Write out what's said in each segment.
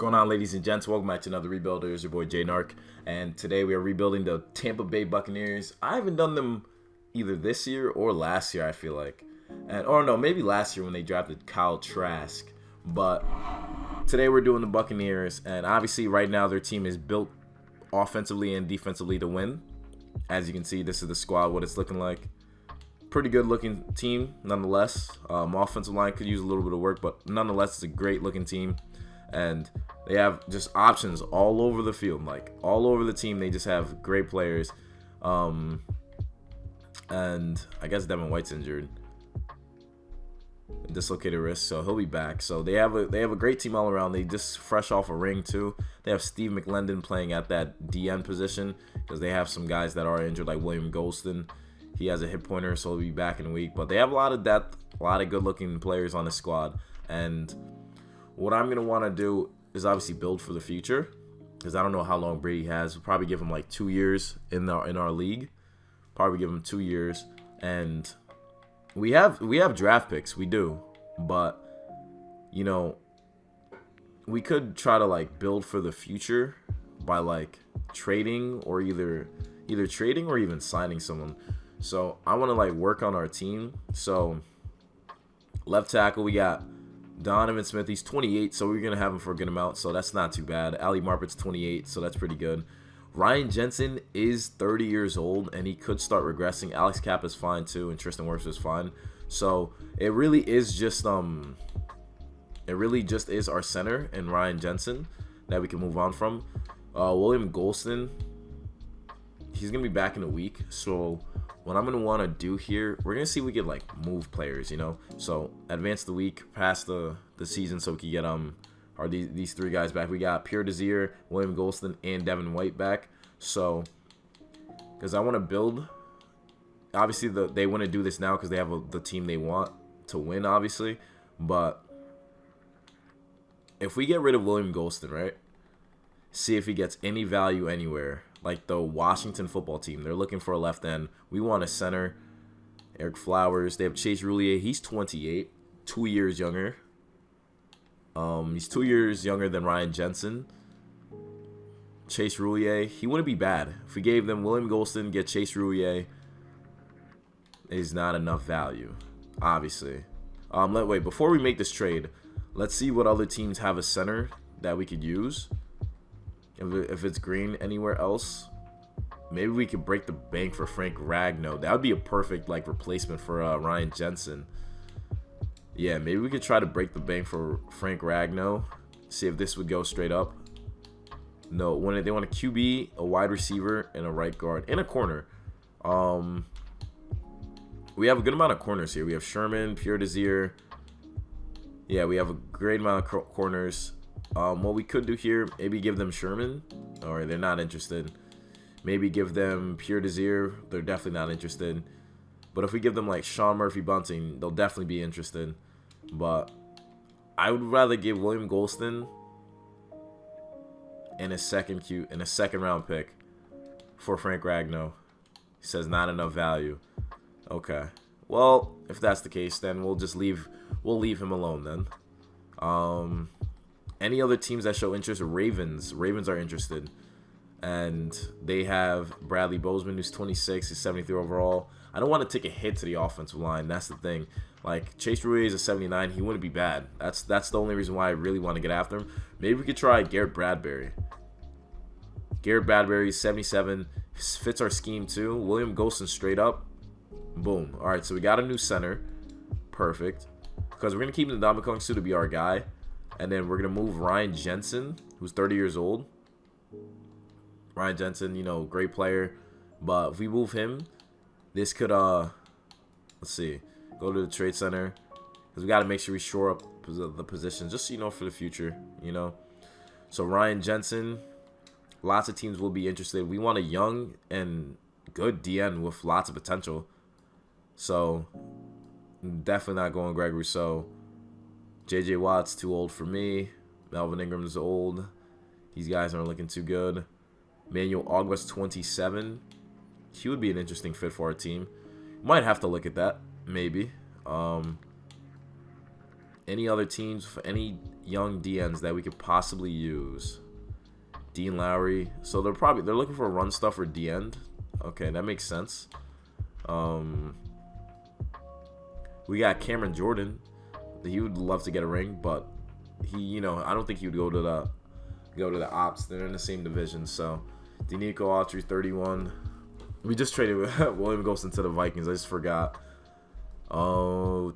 Going on, ladies and gents? Welcome back to another rebuilder. It's your boy J Narc, and today we are rebuilding the Tampa Bay Buccaneers. I haven't done them either this year or last year, I feel like, or no, maybe last year when they drafted Kyle Trask. But today we're doing the Buccaneers, and obviously right now their team is built offensively and defensively to win. As you can see, this is the squad, what it's looking like. Pretty good looking team, nonetheless. Offensive line could use a little bit of work, but nonetheless, it's a great looking team. And they have just options all over the field, like all over the team. They just have great players. And I guess Devin White's injured, dislocated wrist, so he'll be back. So they have a great team all around. They just fresh off a ring too. They have Steve McLendon playing at that DN position because they have some guys that are injured, like William Golston. He has a hip pointer, so he'll be back in a week. But they have a lot of depth, a lot of good-looking players on the squad. And what I'm going to want to do is obviously build for the future, because I don't know how long Brady has. We'll probably give him like 2 years in our league. Probably give him 2 years. And we have draft picks. We do. But, you know, we could try to like build for the future by like trading, or either trading or even signing someone. So I want to like work on our team. So left tackle, we got Donovan Smith. He's 28, so we're going to have him for a good amount, so that's not too bad. Ali Marpet's 28, so that's pretty good. Ryan Jensen is 30 years old, and he could start regressing. Alex Kappa is fine too, and Tristan Wirfs is fine. So it really is just our center and Ryan Jensen that we can move on from. William Golston, he's going to be back in a week, so what I'm going to want to do here, we're going to see if we get like move players, you know. So advance the week past the season so we can get these three guys back. We got Pierre Desir, William Golston, and Devin White back. So because I want to build, obviously they want to do this now because they have the team they want to win, obviously. But if we get rid of William Golston, right, see if he gets any value anywhere. Like the Washington football team, they're looking for a left end. We want a center. Eric Flowers. They have Chase Roulier. He's 28, 2 years younger. He's 2 years younger than Ryan Jensen. Chase Roulier, he wouldn't be bad. If we gave them William Golston, get Chase Roulier, is not enough value, obviously. Wait, before we make this trade, let's see what other teams have a center that we could use. If it's green anywhere else, maybe we could break the bank for Frank Ragnow. That would be a perfect like replacement for Ryan Jensen. Yeah, maybe we could try to break the bank for Frank Ragnow. See if this would go straight up. No, when they want a QB, a wide receiver, and a right guard, and a corner. We have a good amount of corners here. We have Sherman, Pierre Desir. Yeah, we have a great amount of corners. What we could do here, maybe give them Sherman, or they're not interested. Maybe give them Pierre Desir, they're definitely not interested. But if we give them like Sean Murphy Bunting, they'll definitely be interested. But I would rather give William Golston and a second round pick for Frank Ragnow. He says not enough value. Okay. Well, if that's the case, then we'll leave him alone then. Any other teams that show interest? Ravens are interested, and they have Bradley Bozeman, who's 26, he's 73 overall. I don't want to take a hit to the offensive line. That's the thing. Like Chase Roulier is a 79, he wouldn't be bad. That's the only reason why I really want to get after him. Maybe we could try Garrett Bradbury. Garrett Bradbury is 77, fits our scheme too. William Golston straight up, boom. All right, so we got a new center, perfect. Because we're gonna keep Ndamukong Suh to be our guy. And then we're going to move Ryan Jensen, who's 30 years old. Ryan Jensen, you know, great player. But if we move him, this could, let's see, go to the trade center. Because we got to make sure we shore up the position, just, you know, for the future, you know. So Ryan Jensen, lots of teams will be interested. We want a young and good DN with lots of potential. So definitely not going Greg Rousseau. J.J. Watt's too old for me. Melvin Ingram's old. These guys aren't looking too good. Manuel August, 27. He would be an interesting fit for our team. Might have to look at that, maybe. Any other teams for any young DNs that we could possibly use? Dean Lowry. So they're looking for a run stuffer DN. Okay, that makes sense. We got Cameron Jordan. He would love to get a ring, but he, I don't think he would go to the Ops. They're in the same division. So Denico Autry, 31. We just traded William Ghost into the Vikings. I just forgot. Oh,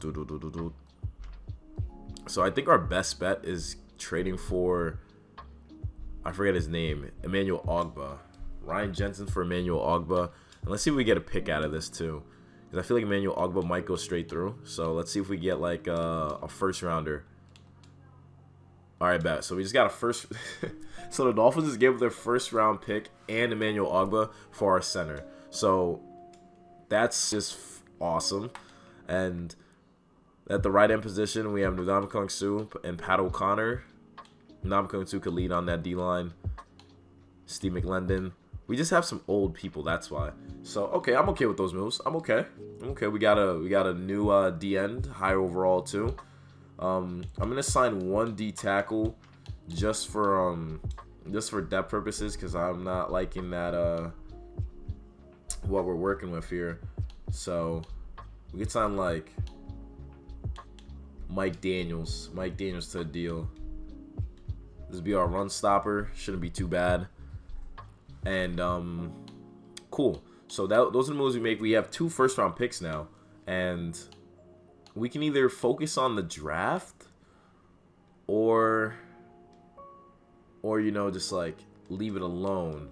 so I think our best bet is trading for, I forget his name, Emmanuel Ogbah. Ryan Jensen for Emmanuel Ogbah. And let's see if we get a pick out of this too. Because I feel like Emmanuel Ogbah might go straight through. So let's see if we get like a first rounder. All right, bet. So we just got a first. So the Dolphins just gave up their first round pick and Emmanuel Ogbah for our center. So that's just awesome. And at the right end position, we have Ndamukong Suh and Pat O'Connor. Ndamukong Suh could lead on that D-line. Steve McLendon. We just have some old people, that's why. So, okay, I'm okay with those moves. I'm okay. We got a new D end, higher overall too. I'm gonna sign one D tackle just for depth purposes, because I'm not liking that what we're working with here. So we could sign like Mike Daniels to a deal. This would be our run stopper. Shouldn't be too bad. And cool. So those are the moves we make. We have 2 first round picks now, and we can either focus on the draft or just like leave it alone.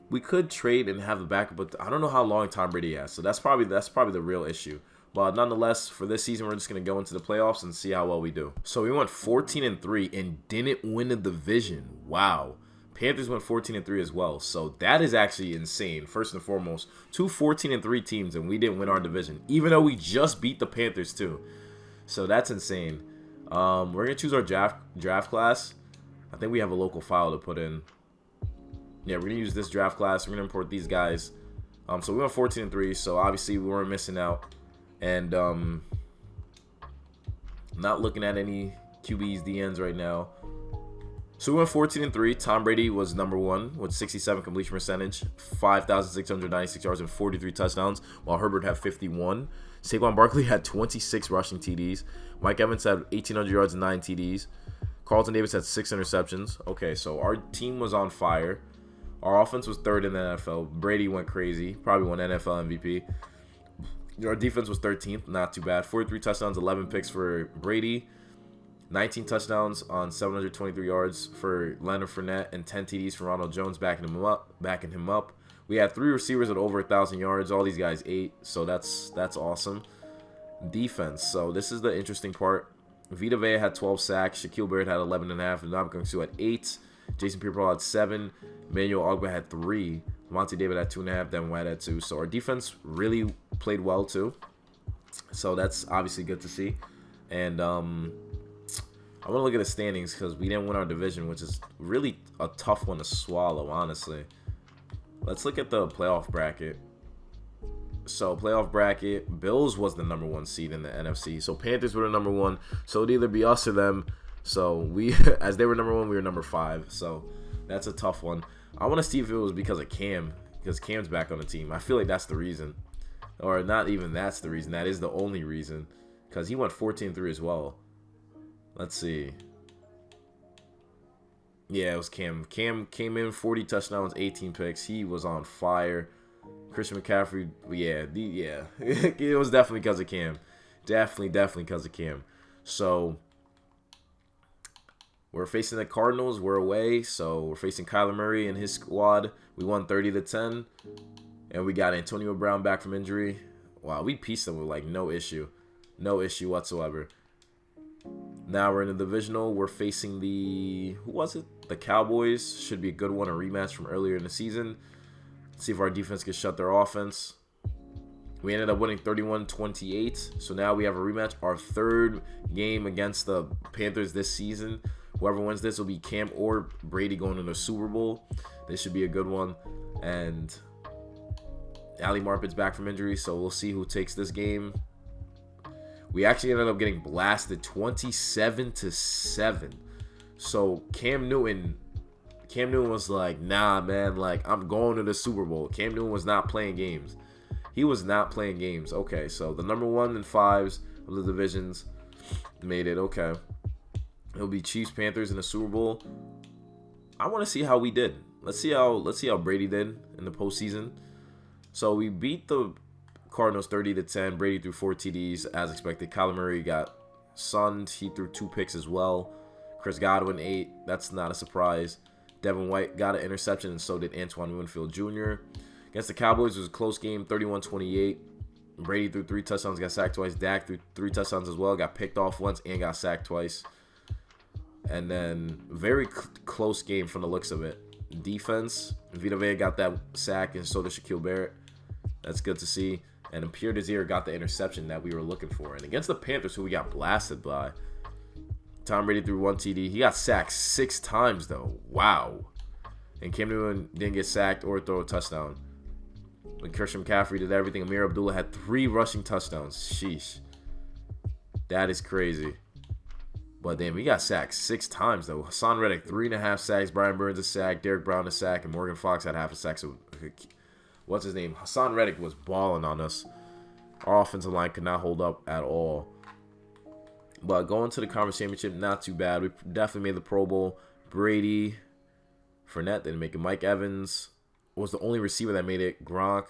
We could trade and have the backup, but I don't know how long Tom Brady has. So that's probably the real issue. But nonetheless, for this season, we're just going to go into the playoffs and see how well we do. So we went 14-3 and didn't win the division. Wow. Panthers went 14-3 as well. So that is actually insane. First and foremost, 2 14-3 teams and we didn't win our division, even though we just beat the Panthers too. So that's insane. We're going to choose our draft class. I think we have a local file to put in. Yeah, we're going to use this draft class. We're going to import these guys. So we went 14-3, so obviously we weren't missing out. And not looking at any QBs, DNs right now. So we went 14-3. Tom Brady was number 1 with 67 completion percentage, 5,696 yards and 43 touchdowns, while Herbert had 51. Saquon Barkley had 26 rushing TDs. Mike Evans had 1,800 yards and 9 TDs. Carlton Davis had 6 interceptions. Okay, so our team was on fire. Our offense was 3rd in the NFL. Brady went crazy. Probably won NFL MVP. Our defense was 13th. Not too bad. 43 touchdowns, 11 picks for Brady. 19 touchdowns on 723 yards for Leonard Fournette, and 10 TDs for Ronald Jones backing him up. We had 3 receivers at over 1,000 yards. All these guys 8, so that's awesome. Defense. So this is the interesting part. Vita Vea had 12 sacks. Shaquille Barrett had 11.5. Ndamukong Suh had 8. Jason Pierre-Paul had 7. Emmanuel Ogbah had 3. Monte David had 2.5. Devin White had 2. So our defense really played well too. So that's obviously good to see. And I want to look at the standings because we didn't win our division, which is really a tough one to swallow, honestly. Let's look at the playoff bracket. So playoff bracket, Bills was the number 1 seed in the NFC. So Panthers were the number 1. So it'd either be us or them. So we, as they were number 1, we were number 5. So that's a tough one. I want to see if it was because of Cam, because Cam's back on the team. I feel like that's the reason. Or not even that's the reason. That is the only reason. Because he went 14-3 as well. Let's see. Yeah, it was Cam. Cam came in 40 touchdowns, 18 picks. He was on fire. Christian McCaffrey, yeah. It was definitely because of Cam. Definitely because of Cam. So we're facing the Cardinals. We're away. So we're facing Kyler Murray and his squad. We won 30-10. And we got Antonio Brown back from injury. Wow, we pieced them with like no issue. No issue whatsoever. Now we're in the divisional. We're facing the, who was it? The Cowboys. Should be a good one, a rematch from earlier in the season. Let's see if our defense can shut their offense. We ended up winning 31-28. So now we have a rematch. Our 3rd game against the Panthers this season. Whoever wins this will be Cam or Brady going to the Super Bowl. This should be a good one. And Ali Marpet's back from injury, so we'll see who takes this game. We actually ended up getting blasted 27-7. So Cam Newton was like, nah, man, like, I'm going to the Super Bowl. Cam Newton was not playing games. He was not playing games. Okay, so the number 1 and 5s of the divisions made it. Okay. It'll be Chiefs, Panthers in the Super Bowl. I want to see how we did. Let's see how Brady did in the postseason. So we beat the Cardinals 30-10. Brady threw 4 TDs as expected. Kyler Murray got sunned. He threw 2 picks as well. Chris Godwin 8. That's not a surprise. Devin White got an interception, and so did Antoine Winfield Jr. Against the Cowboys, it was a close game, 31-28. Brady threw 3 touchdowns, got sacked twice. Dak threw 3 touchdowns as well, got picked off once, and got sacked twice. And then very close game from the looks of it. Defense, Vita Vea got that sack, and so did Shaquille Barrett. That's good to see. And Pierre Desir got the interception that we were looking for. And against the Panthers, who we got blasted by, Tom Brady threw 1 TD. He got sacked 6 times, though. Wow. And Cam Newton didn't get sacked or throw a touchdown. When Christian McCaffrey did everything, Amir Abdullah had 3 rushing touchdowns. Sheesh. That is crazy. But damn, he got sacked 6 times, though. Hassan Reddick, 3.5 sacks. Brian Burns a sack. Derek Brown a sack. And Morgan Fox had half a sack. So, what's his name? Hassan Reddick was balling on us. Our offensive line could not hold up at all. But going to the conference championship, not too bad. We definitely made the Pro Bowl. Brady, Fournette didn't make it. Mike Evans was the only receiver that made it. Gronk,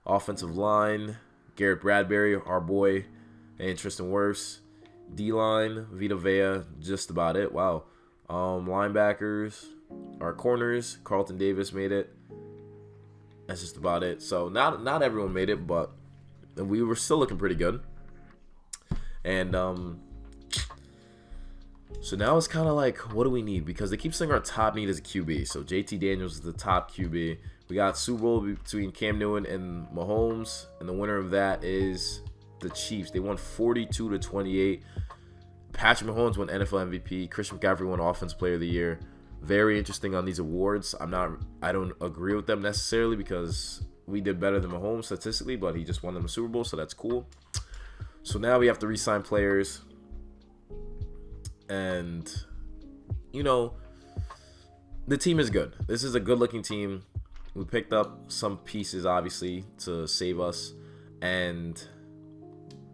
offensive line, Garrett Bradbury, our boy, and Tristan Wirfs. D-line, Vita Vea, just about it. Wow. Linebackers, our corners, Carlton Davis made it. That's just about it. So not everyone made it, but we were still looking pretty good. And so now it's kind of like, what do we need? Because they keep saying our top need is a QB. So JT Daniels is the top QB. We got Super Bowl between Cam Newton and Mahomes, and the winner of that is the Chiefs. They won 42-28. Patrick Mahomes won NFL MVP. Christian McCaffrey won Offensive Player of the Year. Very interesting on these awards. I don't agree with them necessarily because we did better than Mahomes statistically, but he just won them the Super Bowl, so that's cool. So now we have to re-sign players. And, you know, the team is good. This is a good-looking team. We picked up some pieces, obviously, to save us. And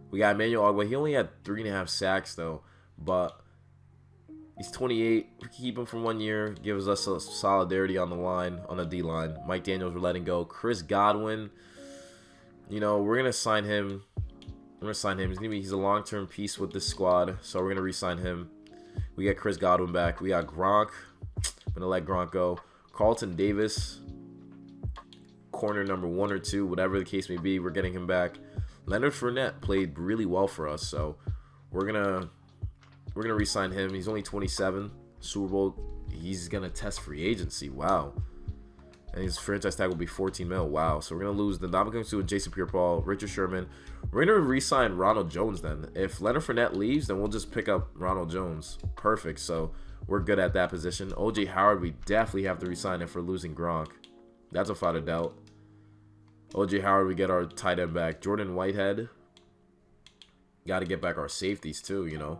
we got Emmanuel Ogbah. He only had 3.5 sacks, though. But he's 28. We keep him for 1 year. Gives us a solidarity on the line, on the D-line. Mike Daniels, we're letting go. Chris Godwin, you know, we're going to sign him. We're going to sign him. He's a long-term piece with this squad, so we're going to re-sign him. We got Chris Godwin back. We got Gronk. I'm going to let Gronk go. Carlton Davis, corner number 1 or 2, whatever the case may be, we're getting him back. Leonard Fournette played really well for us, so we're gonna re-sign him. He's only 27. Super Bowl, he's gonna test free agency. Wow. And his franchise tag will be $14 million. Wow. So we're gonna lose the Ndamukong Suh, Jason Pierre-Paul, Richard Sherman. We're gonna re-sign Ronald Jones then. If Leonard Fournette leaves, then we'll just pick up Ronald Jones. Perfect. So we're good at that position. OJ Howard, we definitely have to re-sign him for losing Gronk. That's without a doubt. OJ Howard, we get our tight end back. Jordan Whitehead. Got to get back our safeties too, you know.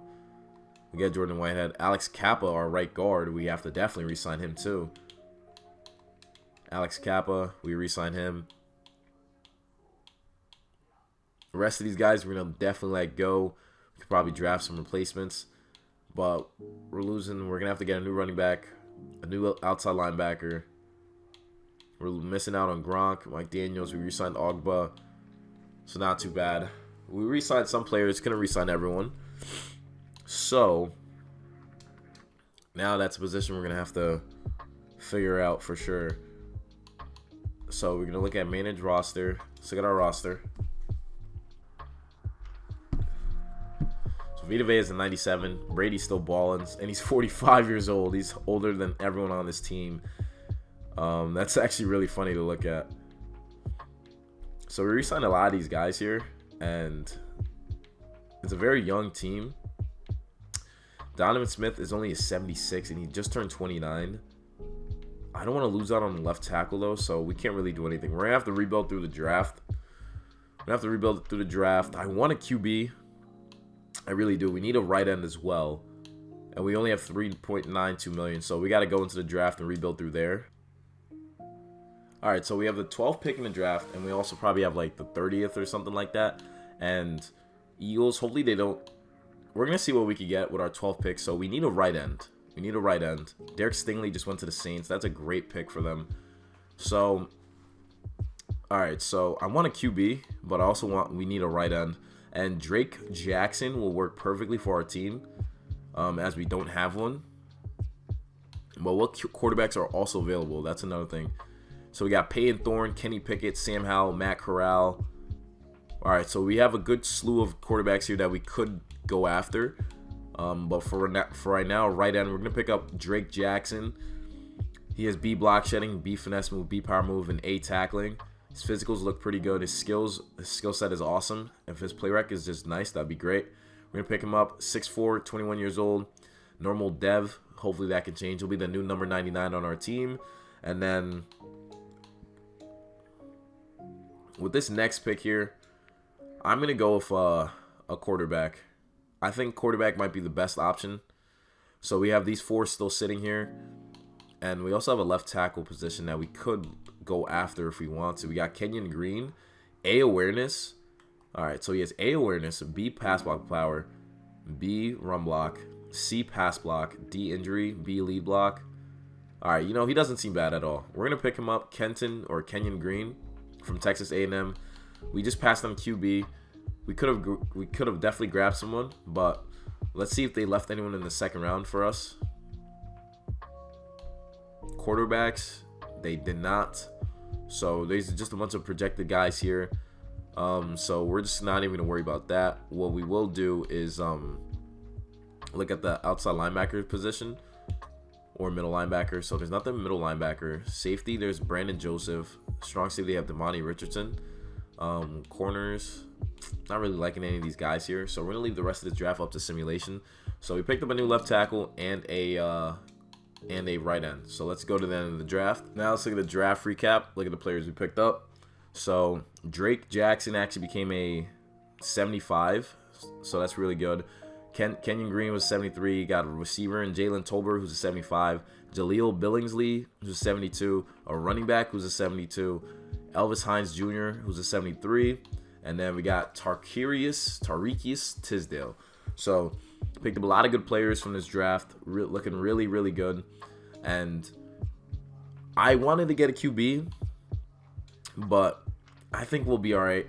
We get Jordan Whitehead. Alex Kappa, our right guard. We have to definitely re-sign him too. Alex Kappa, we re-sign him. The rest of these guys, we're going to definitely let go. We could probably draft some replacements. But we're losing. We're going to have to get a new running back. A new outside linebacker. We're missing out on Gronk, Mike Daniels. We re-signed Ogbah. So not too bad. We re-signed some players. Couldn't re-sign everyone. So now that's a position we're going to have to figure out for sure. So we're going to look at manage roster. Let's look at our roster. So Vita Vea is a 97. Brady's still balling. And he's 45 years old. He's older than everyone on this team. That's actually really funny to look at. So we re-signed a lot of these guys here. And it's a very young team. Donovan Smith is only a 76. And he just turned 29. I don't want to lose out on the left tackle, though, so we can't really do anything. We're going to have to rebuild through the draft. I want a QB. I really do. We need a right end as well. And we only have 3.92 million. So we got to go into the draft and rebuild through there. All right, so we have the 12th pick in the draft, and we also probably have like the 30th or something like that. And Eagles, hopefully they don't. We're going to see what we can get with our 12th pick. So we need a right end. We need a right end. Derek Stingley just went to the Saints. That's a great pick for them. So, all right, so I want a QB, but I also we need a right end. And Drake Jackson will work perfectly for our team, as we don't have one. But what quarterbacks are also available? That's another thing. So we got Peyton Thorne, Kenny Pickett, Sam Howell, Matt Corral. All right, so we have a good slew of quarterbacks here that we could go after. But for right now, right end, we're going to pick up Drake Jackson. He has B block shedding, B finesse move, B power move, and A tackling. His physicals look pretty good. His skill set is awesome. If his play rec is just nice, that'd be great. We're going to pick him up, 6'4", 21 years old, normal dev. Hopefully that can change. He'll be the new number 99 on our team. And then with this next pick here, I'm going to go with a quarterback. I think quarterback might be the best option. So we have these 4 still sitting here. And we also have a left tackle position that we could go after if we want to. We got Kenyon Green, A awareness. All right, so he has A awareness, B pass block power, B run block, C pass block, D injury, B lead block. All right, he doesn't seem bad at all. We're going to pick him up, Kenyon Green from Texas A&M. We just passed on QB. We could have definitely grabbed someone, but let's see if they left anyone in the second round for us. Quarterbacks, they did not. So there's just a bunch of projected guys here. So we're just not even gonna worry about that. What we will do is look at the outside linebacker position or middle linebacker. So there's nothing middle linebacker. Safety, there's Brandon Joseph. Strong safety, they have Damani Richardson. Corners, not really liking any of these guys here. So we're gonna leave the rest of this draft up to simulation. So we picked up a new left tackle and a right end. So let's go to the end of the draft. Now let's look at the draft recap. Look at the players we picked up. So Drake Jackson actually became a 75. So that's really good. Kenyon Green was 73. Got a receiver in Jalen Tolbert, who's a 75. Jaleel Billingsley, who's a 72. A running back, who's a 72. Elvis Hines Jr., who's a 73. And then we got Tarikius Tisdale. So picked up a lot of good players from this draft. Looking really, really good. And I wanted to get a QB, but I think we'll be all right.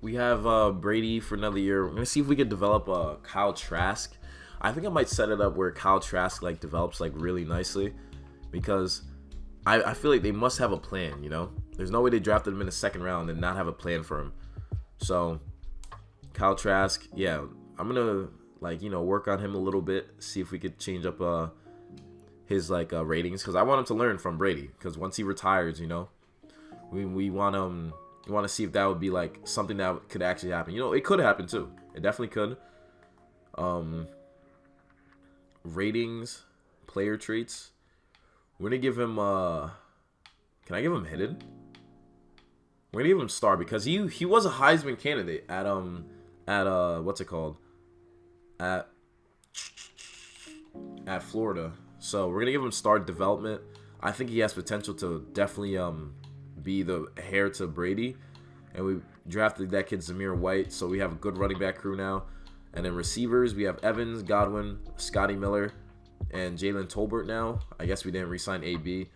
We have Brady for another year. We're gonna see if we can develop Kyle Trask. I think I might set it up where Kyle Trask develops really nicely, because I feel like they must have a plan. There's no way they drafted him in the second round and not have a plan for him. So Kyle Trask, yeah, I'm gonna work on him a little bit, see if we could change up his ratings, because I want him to learn from Brady, because once he retires, we want to see if that would be something that could actually happen. It could happen too. It definitely could. Ratings, player traits. We're gonna give him can I give him hidden? We're gonna give him star, because he was a Heisman candidate at what's it called? At Florida. So we're gonna give him star development. I think he has potential to definitely be the heir to Brady. And we drafted that kid Zamir White, so we have a good running back crew now. And then receivers, we have Evans, Godwin, Scotty Miller, and Jalen Tolbert now. I guess we didn't re-sign AB,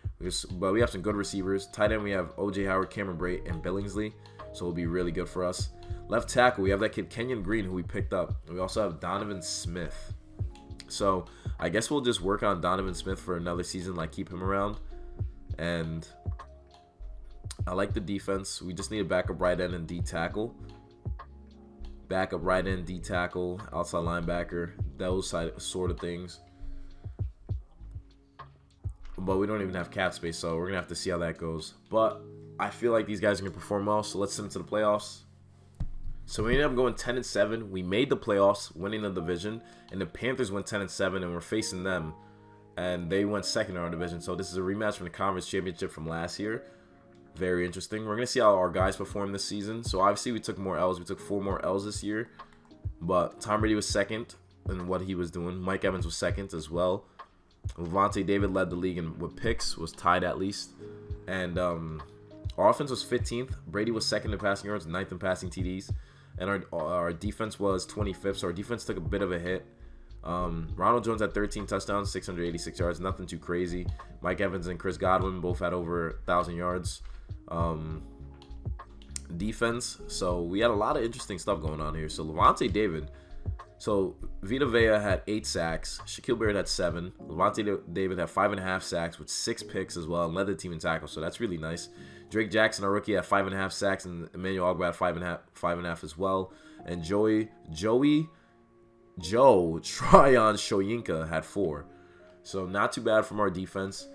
but we have some good receivers. Tight end, we have OJ Howard, Cameron Brate, and Billingsley, so it'll be really good for us. Left tackle, we have that kid Kenyon Green, who we picked up. And we also have Donovan Smith. So I guess we'll just work on Donovan Smith for another season, keep him around. And I like the defense. We just need a backup right end and D tackle. Backup right end, D tackle, outside linebacker, those sort of things. But we don't even have cap space, so we're going to have to see how that goes. But I feel like these guys are going to perform well, so let's send them to the playoffs. So we ended up going 10-7. We made the playoffs, winning the division, and the Panthers went 10-7, and we're facing them, and they went second in our division. So this is a rematch from the conference championship from last year. Very interesting. We're going to see how our guys perform this season. So obviously we took more L's. We took 4 more L's this year. But Tom Brady was second in what he was doing. Mike Evans was second as well. Levante David led the league with picks, was tied at least. And our offense was 15th. Brady was second in passing yards, 9th in passing TDs. And our defense was 25th, so our defense took a bit of a hit. Ronald Jones had 13 touchdowns, 686 yards, nothing too crazy. Mike Evans and Chris Godwin both had over 1,000 yards. Defense, so we had a lot of interesting stuff going on here. So Levante David, so Vita Vea had 8 sacks, Shaquille Barrett had 7, Levante David had 5.5 sacks with 6 picks as well, and led the team in tackles, so that's really nice. Drake Jackson, our rookie, had 5.5 sacks, and Emmanuel Ogba had 5.5 as well. And Joe Tryon Shoyinka had 4. So not too bad from our defense.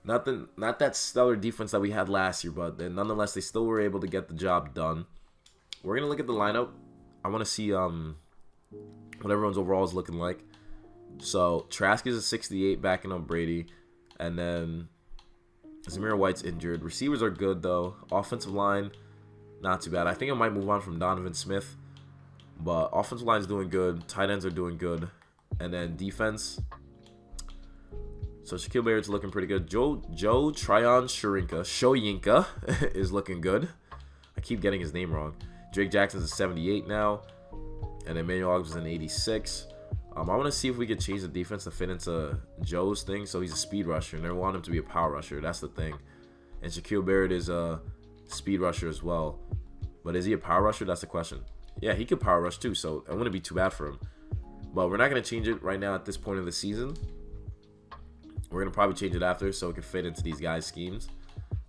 Not that stellar defense that we had last year, but nonetheless, they still were able to get the job done. We're going to look at the lineup. I want to see what everyone's overall is looking like. So Trask is a 68 backing up Brady. And then Zamir White's injured. Receivers are good, though. Offensive line, not too bad. I think I might move on from Donovan Smith. But offensive line is doing good. Tight ends are doing good. And then defense. So Shaquille Barrett's looking pretty good. Joe Tryon Shoyinka is looking good. I keep getting his name wrong. Drake Jackson's a 78 now. And Emmanuel Ogba's an 86. I want to see if we could change the defense to fit into Joe's thing. So he's a speed rusher, and they want him to be a power rusher. That's the thing. And Shaquille Barrett is a speed rusher as well. But is he a power rusher? That's the question. Yeah, he could power rush too, so it wouldn't be too bad for him. But we're not going to change it right now at this point of the season. We're going to probably change it after so it can fit into these guys' schemes.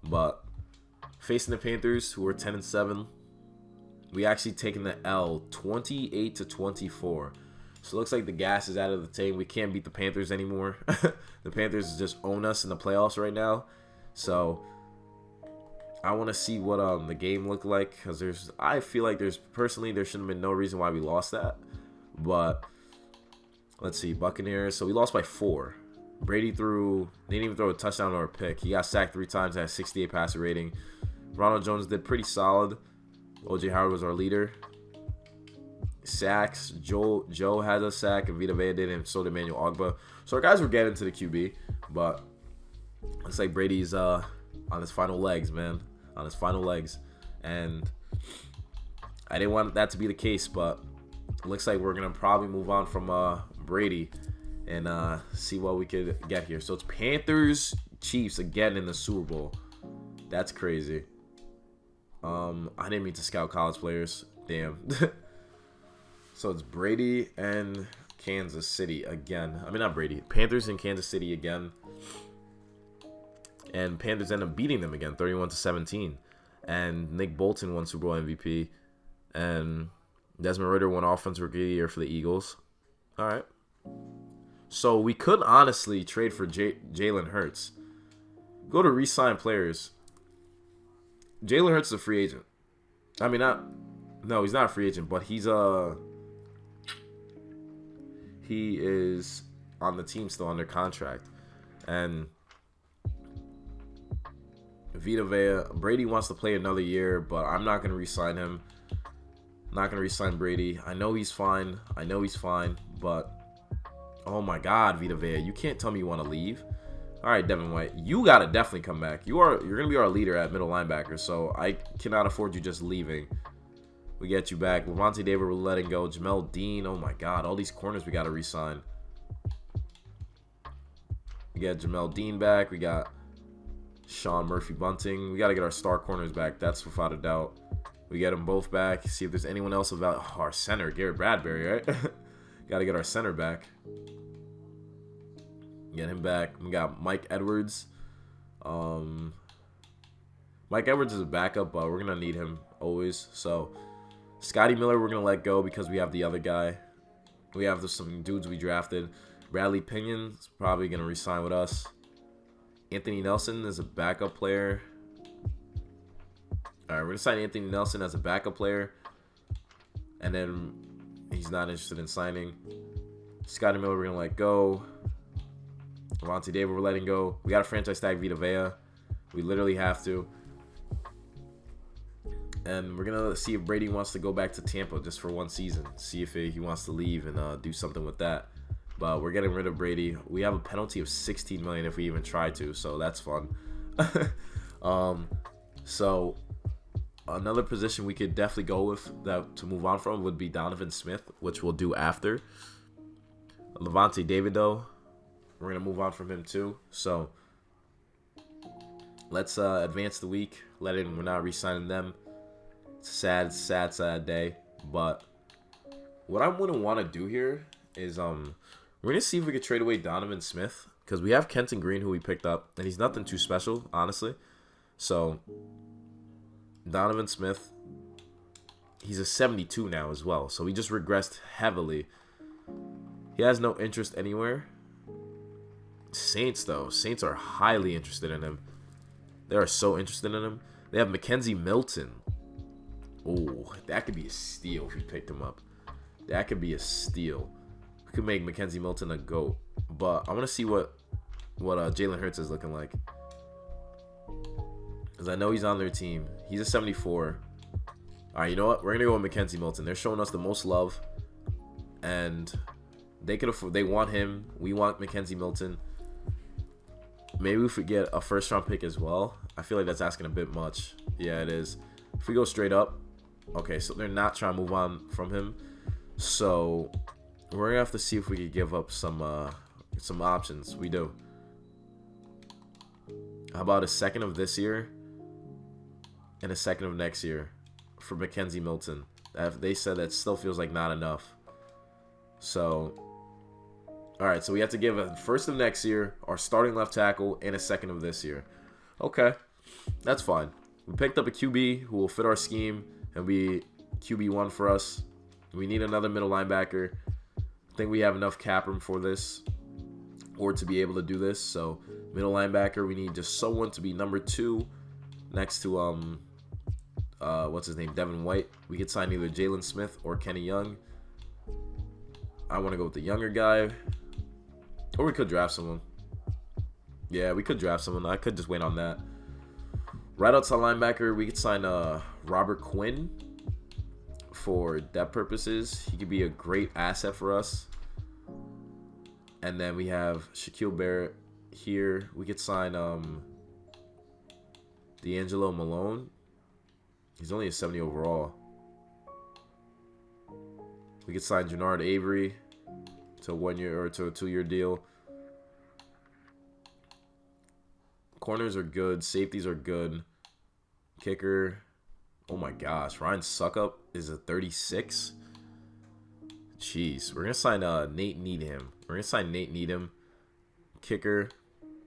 But facing the Panthers, who are 10-7, we actually taken the L 28-24. So it looks like the gas is out of the tank. We can't beat the Panthers anymore. The Panthers just own us in the playoffs right now. So I want to see what the game looked like, because I feel like there shouldn't have been no reason why we lost that. But let's see, Buccaneers. So we lost by 4. Brady didn't even throw a touchdown or a pick. He got sacked 3 times, had a 68 passer rating. Ronald Jones did pretty solid. O.J. Howard was our leader. Sacks, Joe had a sack, and Vita Vea did, and so did Emmanuel Ogba. So our guys were getting to the QB, but looks like Brady's on his final legs, man. On his final legs. And I didn't want that to be the case, but it looks like we're going to probably move on from Brady and see what we could get here. So it's Panthers, Chiefs again in the Super Bowl. That's crazy. I didn't mean to scout college players. Damn. So it's Brady and Kansas City again. I mean, not Brady. Panthers and Kansas City again. And Panthers end up beating them again, 31-17. And Nick Bolton won Super Bowl MVP. And Desmond Ridder won Offensive Rookie of the Year for the Eagles. All right. So we could honestly trade for Jalen Hurts. Go to Resign Players. Jalen Hurts is a free agent. I mean, no, he's not a free agent, but he is on the team still under contract. And Vita Vea, Brady wants to play another year, but I'm not going to re-sign him. I'm not going to re-sign Brady. I know he's fine, but oh my God, Vita Vea, you can't tell me you want to leave. All right, Devin White, you got to definitely come back. You're going to be our leader at middle linebacker, so I cannot afford you just leaving. We get you back. Levante David, we're letting go. Jamel Dean, oh my God, all these corners we got to re-sign. We got Jamel Dean back. We got Sean Murphy-Bunting. We got to get our star corners back. That's without a doubt. We get them both back. See if there's anyone else about our center, Garrett Bradbury, right? Got to get our center back. Get him back. We got Mike Edwards. Mike Edwards is a backup, but we're going to need him always. So Scotty Miller, we're going to let go because we have the other guy. We have some dudes we drafted. Bradley Pinion's probably going to re-sign with us. Anthony Nelson is a backup player. All right, we're going to sign Anthony Nelson as a backup player. And then he's not interested in signing. Scotty Miller, we're going to let go. Levante David, we're letting go. We got to franchise tag Vita Vea. We literally have to. And we're going to see if Brady wants to go back to Tampa just for one season. See if he wants to leave and do something with that. But we're getting rid of Brady. We have a penalty of $16 million if we even try to, so that's fun. So another position we could definitely go with that to move on from would be Donovan Smith, which we'll do after. Levante David, though, we're going to move on from him too. So let's advance the week. We're not re-signing them. It's a sad day. But what I wouldn't want to do here is we're going to see if we could trade away Donovan Smith, because we have Kenton Green, who we picked up, and he's nothing too special, honestly. So Donovan Smith, he's a 72 now as well, so he just regressed heavily. He has no interest anywhere. Saints, though. Saints are highly interested in him. They are so interested in him. They have Mackenzie Milton. Oh, that could be a steal if we picked him up. That could be a steal. We could make Mackenzie Milton a GOAT. But I want to see what Jalen Hurts is looking like, because I know he's on their team. He's a 74. All right, you know what? We're gonna go with Mackenzie Milton. They're showing us the most love, and they could afford. They want him. We want Mackenzie Milton. Maybe we could get a first-round pick as well. I feel like that's asking a bit much. Yeah, it is. If we go straight up, okay. So they're not trying to move on from him. So we're gonna have to see if we could give up some options. We do. How about a second of this year and a second of next year for Mackenzie Milton? They said that still feels like not enough. So, all right, so we have to give a first of next year, our starting left tackle, and a second of this year. Okay, that's fine. We picked up a QB who will fit our scheme and be QB1 for us. We need another middle linebacker. I think we have enough cap room for this, or to be able to do this. So middle linebacker, we need just someone to be number 2 next to what's his name, Devin White. We could sign either Jalen Smith or Kenny Young. I want to go with the younger guy, or we could draft someone. Yeah, we could draft someone. I could just wait on that. Right outside linebacker, we could sign Robert Quinn for depth purposes. He could be a great asset for us. And then we have Shaquille Barrett here. We could sign D'Angelo Malone. He's only a 70 overall. We could sign Jannard Avery to a 1 year or to a 2 year deal. Corners are good. Safeties are good. Kicker. Oh my gosh. Ryan Suckup is a 36. Jeez. We're going to sign Nate Needham. We're going to sign Nate Needham. Kicker.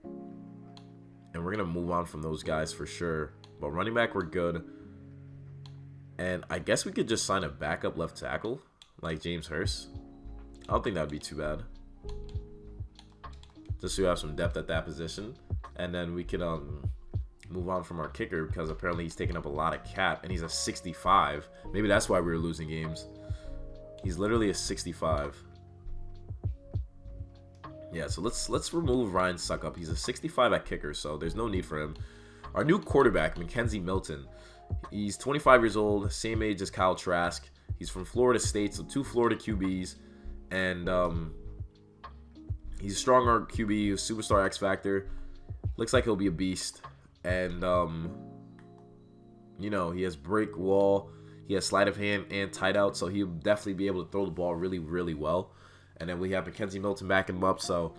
And we're going to move on from those guys for sure. But running back, we're good. And I guess we could just sign a backup left tackle like James Hurst. I don't think that would be too bad. Just so we have some depth at that position. And then we could move on from our kicker, because apparently he's taking up a lot of cap, and he's a 65. Maybe that's why we were losing games. He's literally a 65. Yeah, so let's remove Ryan Suckup. He's a 65 at kicker, so there's no need for him. Our new quarterback, Mackenzie Milton. He's 25 years old, same age as Kyle Trask. He's from Florida State, so 2 Florida QBs. And he's a strong arm QB, superstar X Factor. Looks like he'll be a beast. And, you know, he has break wall. He has sleight of hand and tight out, so he'll definitely be able to throw the ball really, really well. And then we have Mackenzie Milton backing him up. So,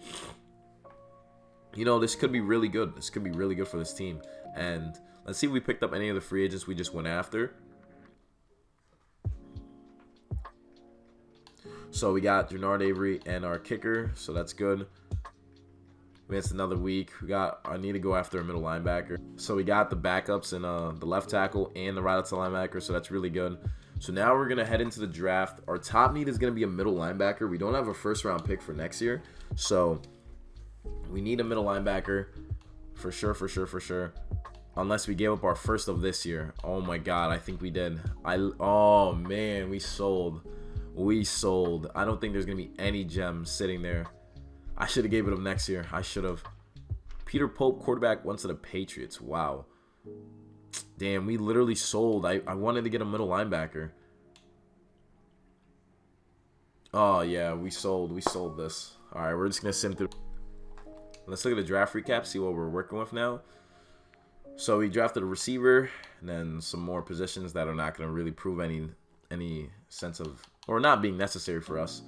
you know, this could be really good. This could be really good for this team. And let's see if we picked up any of the free agents we just went after. So we got Jannard Avery and our kicker, so that's good. We missed another week. I need to go after a middle linebacker. So we got the backups in the left tackle and the right outside linebacker, so that's really good. So now we're going to head into the draft. Our top need is going to be a middle linebacker. We don't have a first-round pick for next year, so we need a middle linebacker for sure. Unless we gave up our first of this year. Oh, my God, I think we did. Oh, man, we sold. I don't think there's going to be any gems sitting there. I should have gave it up next year. I should have. Peter Pope, quarterback, went to the Patriots. Wow. Damn, we literally sold. I wanted to get a middle linebacker. Oh, yeah, we sold. We sold this. All right, we're just going to sim through. Let's look at the draft recap, see what we're working with now. So we drafted a receiver, and then some more positions that are not going to really prove any sense of, or not being necessary for us.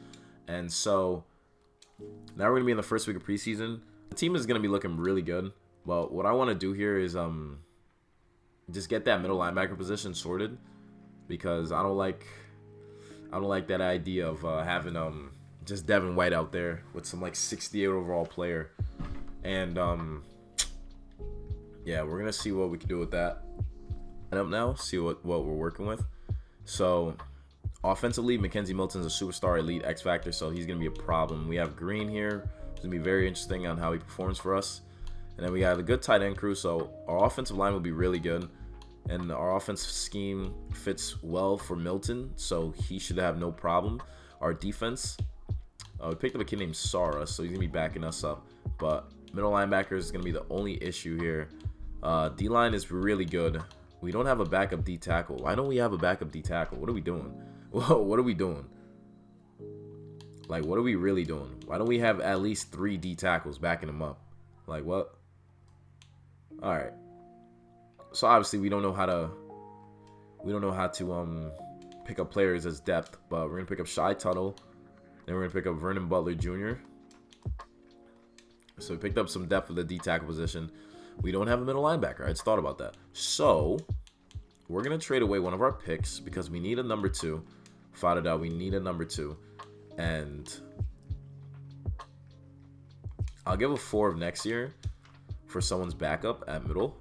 And so now we're going to be in the first week of preseason. The team is going to be looking really good. But what I want to do here is just get that middle linebacker position sorted, because I don't like that idea of having just Devin White out there with some like 68 overall player. And yeah, we're gonna see what we can do with that. And up now, see what we're working with. So offensively, Mackenzie Milton's a superstar, elite X factor, so he's gonna be a problem. We have Green here. It's gonna be very interesting on how he performs for us. And then we got a good tight end crew, so our offensive line will be really good. And our offensive scheme fits well for Milton, so he should have no problem. Our defense, we picked up a kid named Sara, so he's going to be backing us up. But middle linebacker is going to be the only issue here. D-line is really good. We don't have a backup D tackle. Why don't we have a backup D tackle? What are we doing? What are we doing? Like, what are we really doing? Why don't we have at least 3 D tackles backing him up? Like, what? All right. So obviously we don't know how to pick up players as depth, but we're gonna pick up Shy Tuttle, then we're gonna pick up Vernon Butler Jr. So we picked up some depth for the D tackle position. We don't have a middle linebacker. I just thought about that. So we're gonna trade away one of our picks because we need a number 2. Without a doubt, we need a number 2, and I'll give a 4 of next year for someone's backup at middle.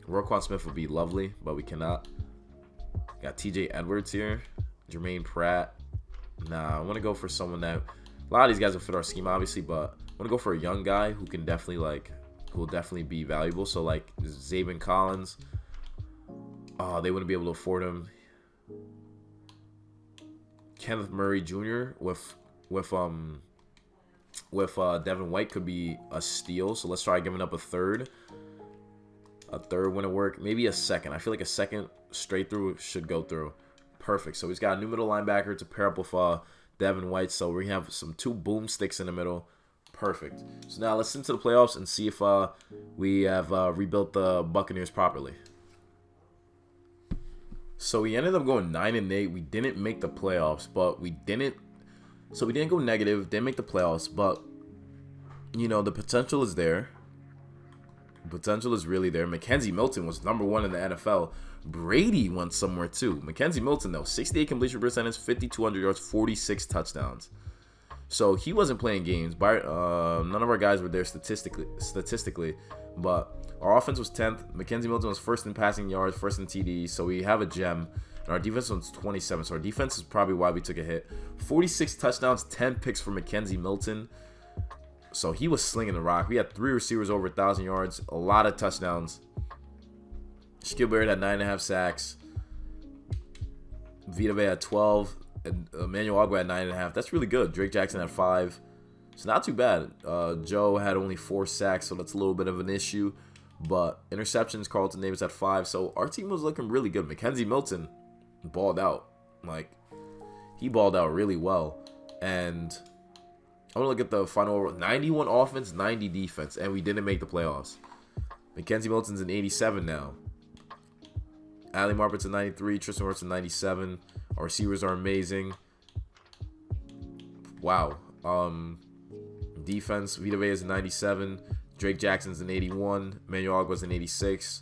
Roquan Smith would be lovely, but we cannot. Got TJ Edwards here. Jermaine Pratt. Nah, I want to go for someone that... A lot of these guys will fit our scheme, obviously, but I want to go for a young guy who can definitely, who will definitely be valuable. So, Zaven Collins. Oh, they wouldn't be able to afford him. Kenneth Murray Jr. with Devin White could be a steal. So let's try giving up a third. A third wouldn't work. Maybe a second. I feel like a second straight through should go through. Perfect. So he's got a new middle linebacker to pair up with Devin White. So we have some 2 boomsticks in the middle. Perfect. So now let's into the playoffs and see if we have rebuilt the Buccaneers properly. So we ended up going 9-8. We didn't make the playoffs, but we didn't. So we didn't go negative. Didn't make the playoffs, but you know the potential is there. Potential is really there. Mackenzie Milton was number 1 in the NFL. Brady went somewhere too. Mackenzie Milton though, 68 completion percentage, 5,200 yards, 46 touchdowns. So he wasn't playing games. None of our guys were there statistically, but our offense was 10th. Mackenzie Milton was 1st in passing yards, 1st in TDs. So we have a gem. And our defense was 27. So our defense is probably why we took a hit. 46 touchdowns, 10 picks for Mackenzie Milton. So he was slinging the rock. We had 3 receivers over 1,000 yards, a lot of touchdowns. Shaquille Barrett had 9.5 sacks. Vita Vea had 12. And Emmanuel Ogba had 9.5. That's really good. Drake Jackson had 5. It's not too bad. Joe had only 4 sacks, so that's a little bit of an issue. But interceptions, Carlton Davis had 5. So our team was looking really good. Mackenzie Milton balled out. He balled out really well. And I want to look at the final 91 offense, 90 defense, and we didn't make the playoffs. Mackenzie Milton's an 87 now. Ali Marpet's a 93. Tristan Wirfs a 97. Our receivers are amazing. Wow. Defense, Vita Vea is a 97. Drake Jackson's an 81. Emmanuel Ogba's an 86.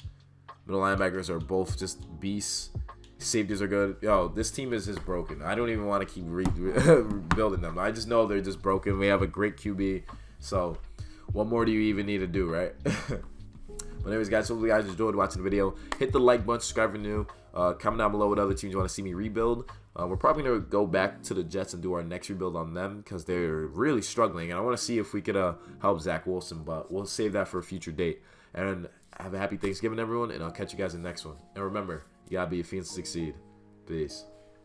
Middle linebackers are both just beasts. Safeties are good. Yo, this team is just broken. I don't even want to keep rebuilding them. I just know they're just broken. We have a great QB. So, what more do you even need to do, right? But anyways, guys, hopefully you guys enjoyed watching the video. Hit the like button, subscribe if you're new. Comment down below what other teams you want to see me rebuild. We're probably going to go back to the Jets and do our next rebuild on them because they're really struggling. And I want to see if we could help Zach Wilson, but we'll save that for a future date. And have a happy Thanksgiving, everyone, and I'll catch you guys in the next one. And remember, you got to be a fiend to succeed. Peace.